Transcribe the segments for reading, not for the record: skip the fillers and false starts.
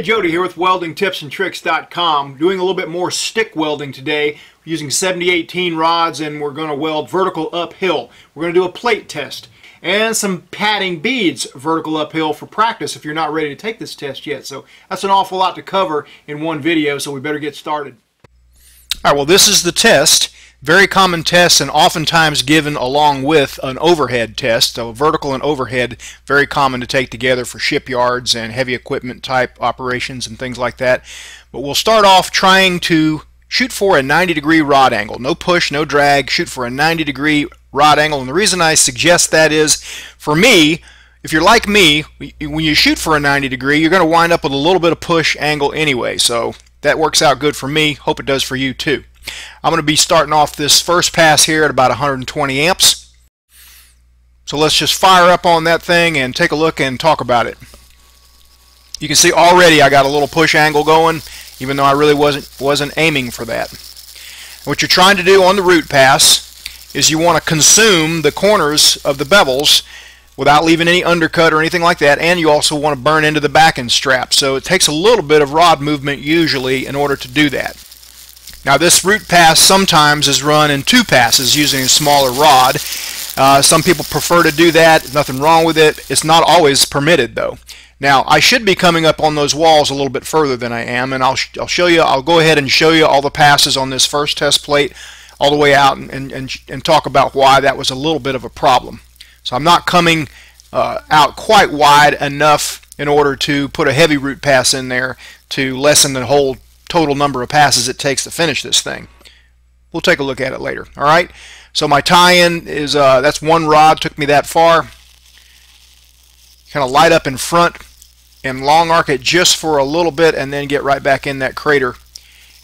Hey, Jody here with weldingtipsandtricks.com. Doing a little bit more stick welding today. We're using 7018 rods and we're going to weld vertical uphill. We're going to do a plate test and some padding beads vertical uphill for practice if you're not ready to take this test yet. So that's an awful lot to cover in one video, so we better get started. Alright, well, this is the test. Very common test and oftentimes given along with an overhead test. So vertical and overhead, very common to take together for shipyards and heavy equipment type operations and things like that. But we'll start off trying to shoot for a 90-degree rod angle. No push, no drag, shoot for a 90-degree rod angle. And the reason I suggest that is, for me, if you're like me, when you shoot for a 90-degree, you're going to wind up with a little bit of push angle anyway. So that works out good for me. Hope it does for you too. I'm going to be starting off this first pass here at about 120 amps. So let's just fire up on that thing and take a look and talk about it. You can see already I got a little push angle going, even though I really wasn't aiming for that. What you're trying to do on the root pass is you want to consume the corners of the bevels without leaving any undercut or anything like that, and you also want to burn into the back end strap. So it takes a little bit of rod movement usually in order to do that. Now this root pass sometimes is run in two passes using a smaller rod. Some people prefer to do that. Nothing wrong with it. It's not always permitted though. Now I should be coming up on those walls a little bit further than I am, and I'll show you. I'll go ahead and show you all the passes on this first test plate all the way out and talk about why that was a little bit of a problem. So I'm not coming out quite wide enough in order to put a heavy root pass in there to lessen the whole total number of passes it takes to finish this thing. We'll take a look at it later. Alright, so my tie-in is that's one rod, took me that far. Kind of light up in front and long arc it just for a little bit and then get right back in that crater.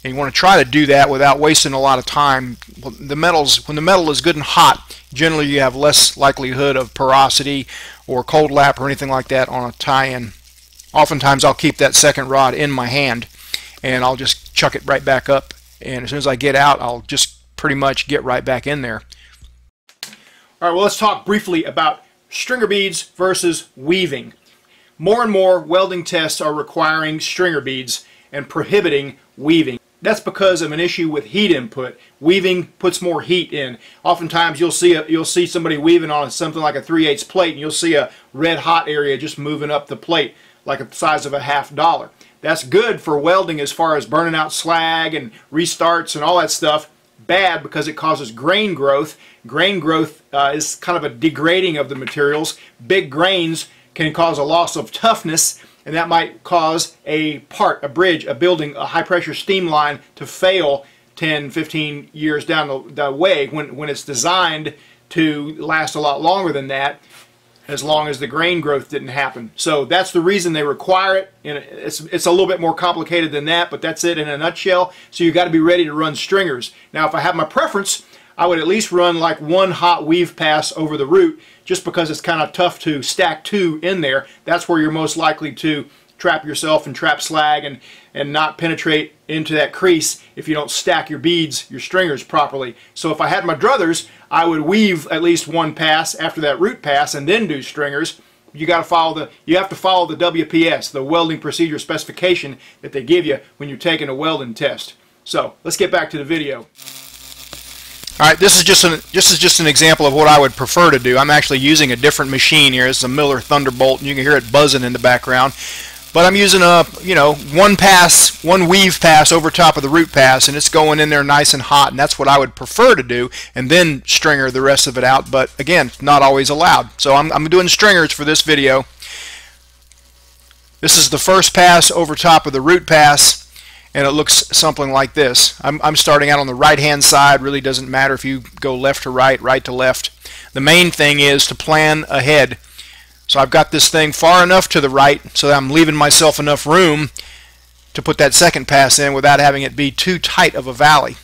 And you want to try to do that without wasting a lot of time. When the metal is good and hot, generally you have less likelihood of porosity or cold lap or anything like that on a tie-in. Oftentimes I'll keep that second rod in my hand and I'll just chuck it right back up, and as soon as I get out I'll just pretty much get right back in there. Alright, well, let's talk briefly about stringer beads versus weaving. More and more welding tests are requiring stringer beads and prohibiting weaving. That's because of an issue with heat input. Weaving puts more heat in. Oftentimes you'll see somebody weaving on something like a 3/8 plate and you'll see a red hot area just moving up the plate like the size of a $half. That's good for welding as far as burning out slag and restarts and all that stuff. Bad because it causes grain growth. Grain growth is kind of a degrading of the materials. Big grains can cause a loss of toughness, and that might cause a bridge, a building, a high pressure steam line to fail 10, 15 years down the way when it's designed to last a lot longer than that, as long as the grain growth didn't happen. So that's the reason they require it. And it's a little bit more complicated than that, but that's it in a nutshell. So you've got to be ready to run stringers. Now if I have my preference, I would at least run like one hot weave pass over the root, just because it's kind of tough to stack two in there. That's where you're most likely to trap yourself and trap slag and not penetrate into that crease if you don't stack your beads, your stringers properly. So if I had my druthers, I would weave at least one pass after that root pass and then do stringers. You have to follow the WPS, the welding procedure specification that they give you when you're taking a welding test. So let's get back to the video. Alright, this is just an example of what I would prefer to do. I'm actually using a different machine here. It's a Miller Thunderbolt, and you can hear it buzzing in the background. But I'm using a, one weave pass over top of the root pass, and it's going in there nice and hot, and that's what I would prefer to do, and then stringer the rest of it out. But again, not always allowed. So I'm doing stringers for this video. This is the first pass over top of the root pass, and it looks something like this. I'm starting out on the right hand side. Really doesn't matter if you go left to right, right to left. The main thing is to plan ahead. So I've got this thing far enough to the right so that I'm leaving myself enough room to put that second pass in without having it be too tight of a valley.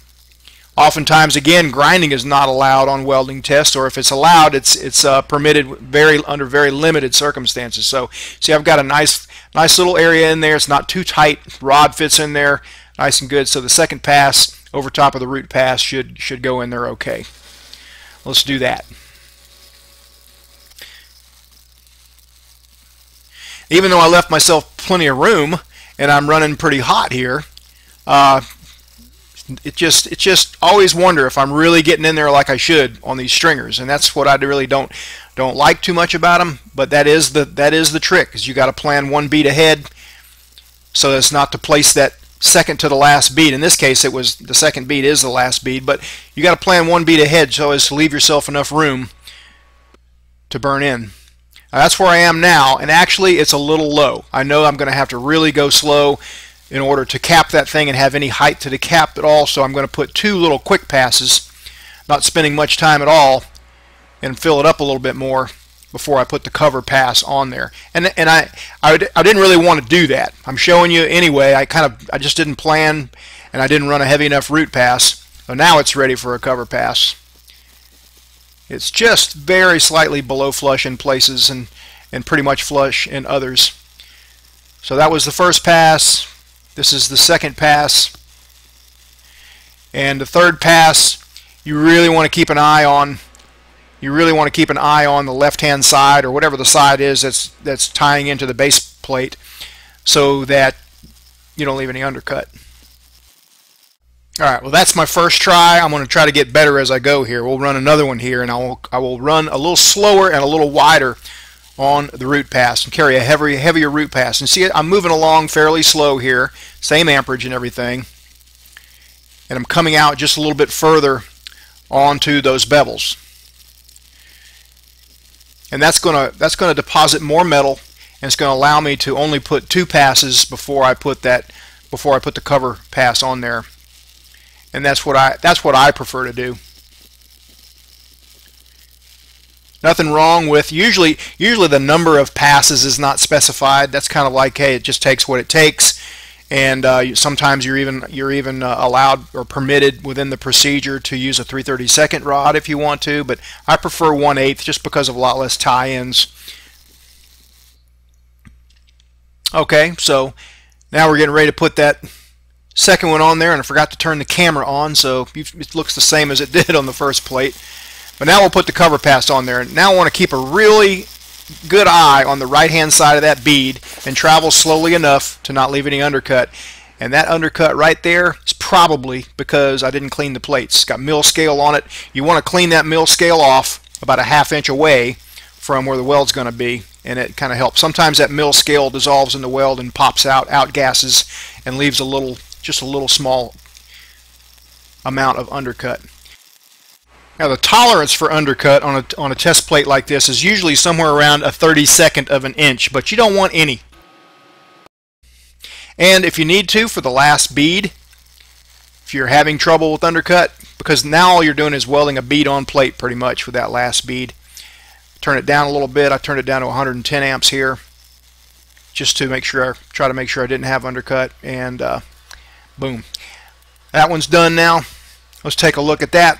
Oftentimes, again, grinding is not allowed on welding tests, or if it's allowed, it's permitted under very limited circumstances. So see, I've got a nice little area in there. It's not too tight. Rod fits in there nice and good. So the second pass over top of the root pass should go in there okay. Let's do that. Even though I left myself plenty of room, and I'm running pretty hot here, it just always wonder if I'm really getting in there like I should on these stringers, and that's what I really don't like too much about them. But that is the trick, is you got to plan one beat ahead so as not to place that second to the last beat. In this case, it was the second beat is the last beat, but you got to plan one beat ahead so as to leave yourself enough room to burn in. Now, that's where I am now, and actually it's a little low. I know I'm going to have to really go slow in order to cap that thing and have any height to the cap at all, so I'm going to put 2 little quick passes, not spending much time at all, and fill it up a little bit more before I put the cover pass on there. And I didn't really want to do that. I'm showing you anyway. I just didn't plan, and I didn't run a heavy enough root pass. So now it's ready for a cover pass. It's just very slightly below flush in places and pretty much flush in others. So that was the first pass. This is the second pass. And the third pass, you really want to keep an eye on. You really want to keep an eye on the left-hand side, or whatever the side is that's tying into the base plate, so that you don't leave any undercut. Alright, well, that's my first try. I'm going to try to get better as I go here. We'll run another one here, and I will run a little slower and a little wider on the root pass and carry a heavier root pass. And see, I'm moving along fairly slow here, same amperage and everything, and I'm coming out just a little bit further onto those bevels. And that's going to deposit more metal, and it's going to allow me to only put 2 passes before I put the cover pass on there. And that's what I prefer to do. Nothing wrong with usually the number of passes is not specified. That's kind of like, hey, it just takes what it takes. And sometimes you're even allowed or permitted within the procedure to use a 3/32 rod if you want to, but I prefer 1/8 just because of a lot less tie-ins. Okay, so now we're getting ready to put that second one on there, and I forgot to turn the camera on, so it looks the same as it did on the first plate. But now we'll put the cover pass on there. Now I want to keep a really good eye on the right hand side of that bead and travel slowly enough to not leave any undercut. And that undercut right there is probably because I didn't clean the plates. It's got mill scale on it. You want to clean that mill scale off about a ½ inch away from where the weld's going to be, and it kind of helps. Sometimes that mill scale dissolves in the weld and pops out gases and leaves just a little small amount of undercut. Now, the tolerance for undercut on a test plate like this is usually somewhere around a 32nd of an inch, but you don't want any. And if you need to, for the last bead, if you're having trouble with undercut, because now all you're doing is welding a bead on plate pretty much with that last bead. Turn it down a little bit. I turned it down to 110 amps here, just to try to make sure I didn't have undercut, and boom. That one's done now. Let's take a look at that.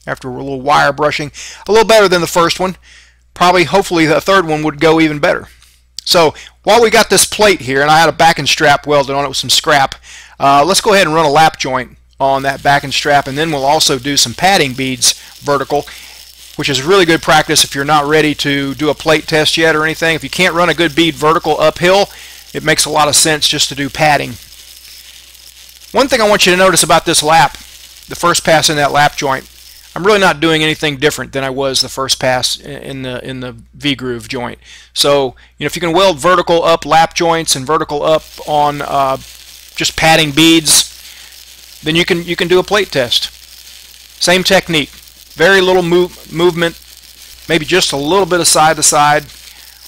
After a little wire brushing, a little better than the first one. Hopefully the third one would go even better. So while we got this plate here, and I had a backing strap welded on it with some scrap, let's go ahead and run a lap joint on that backing strap, and then we'll also do some padding beads vertical, which is really good practice if you're not ready to do a plate test yet or anything. If you can't run a good bead vertical uphill, it makes a lot of sense just to do padding. One thing I want you to notice about this lap, the first pass in that lap joint, I'm really not doing anything different than I was the first pass in the V-groove joint. So, if you can weld vertical up lap joints and vertical up on just padding beads, then you can do a plate test. Same technique, very little movement, maybe just a little bit of side to side,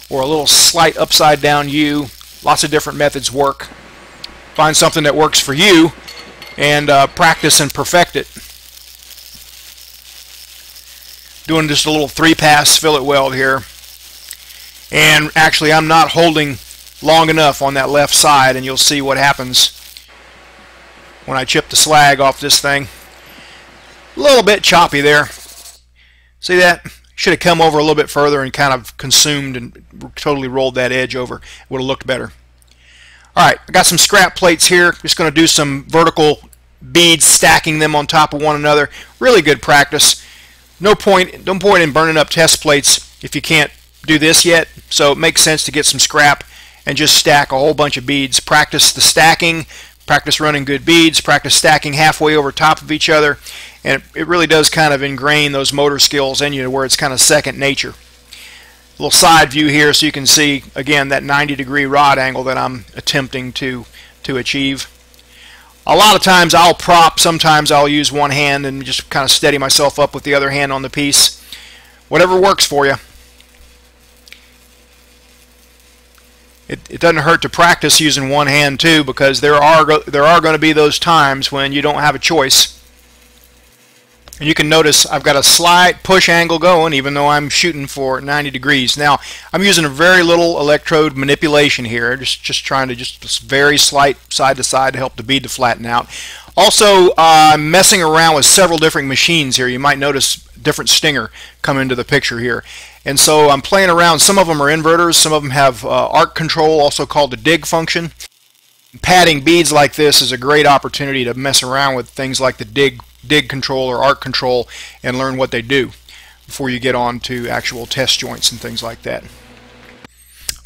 or a little slight upside down U. Lots of different methods work. Find something that works for you and practice and perfect it. Doing just a little 3-pass fillet weld here, and actually I'm not holding long enough on that left side, and you'll see what happens when I chip the slag off this thing. A little bit choppy there. See that? Should have come over a little bit further and kind of consumed and totally rolled that edge over. It would have looked better. Alright, I got some scrap plates here. Just going to do some vertical beads, stacking them on top of one another. Really good practice. No point in burning up test plates if you can't do this yet, so it makes sense to get some scrap and just stack a whole bunch of beads. Practice the stacking, practice running good beads, practice stacking halfway over top of each other, and it really does kind of ingrain those motor skills in you to where it's kind of second nature. A little side view here so you can see again that 90-degree rod angle that I'm attempting to achieve. A lot of times I'll prop, sometimes I'll use one hand and just kind of steady myself up with the other hand on the piece. Whatever works for you. It doesn't hurt to practice using one hand too, because there are going to be those times when you don't have a choice. And you can notice I've got a slight push angle going even though I'm shooting for 90 degrees. Now I'm using a very little electrode manipulation here, just trying to just very slight side to side to help the bead to flatten out. Also I'm messing around with several different machines here. You might notice different stinger come into the picture here. And so I'm playing around. Some of them are inverters, some of them have arc control, also called the dig function. Padding beads like this is a great opportunity to mess around with things like the dig control or arc control and learn what they do before you get on to actual test joints and things like that.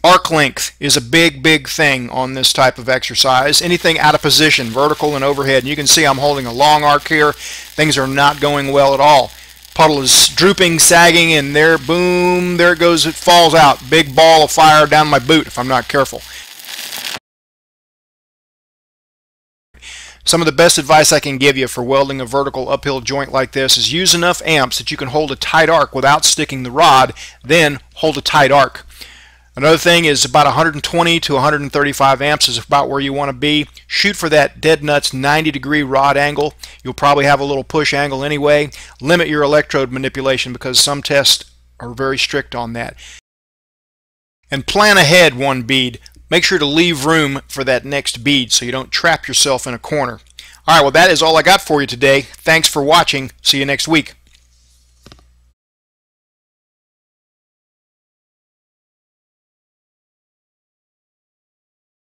Arc length is a big thing on this type of exercise. Anything out of position, vertical and overhead. And you can see I'm holding a long arc here. Things are not going well at all. Puddle is drooping, sagging, and there, boom, there it goes, it falls out. Big ball of fire down my boot if I'm not careful. Some of the best advice I can give you for welding a vertical uphill joint like this is use enough amps that you can hold a tight arc without sticking the rod, then hold a tight arc. Another thing is about 120 to 135 amps is about where you want to be. Shoot for that dead nuts 90-degree rod angle. You'll probably have a little push angle anyway. Limit your electrode manipulation because some tests are very strict on that. And plan ahead one bead. Make sure to leave room for that next bead so you don't trap yourself in a corner. Alright, well that is all I got for you today. Thanks for watching. See you next week.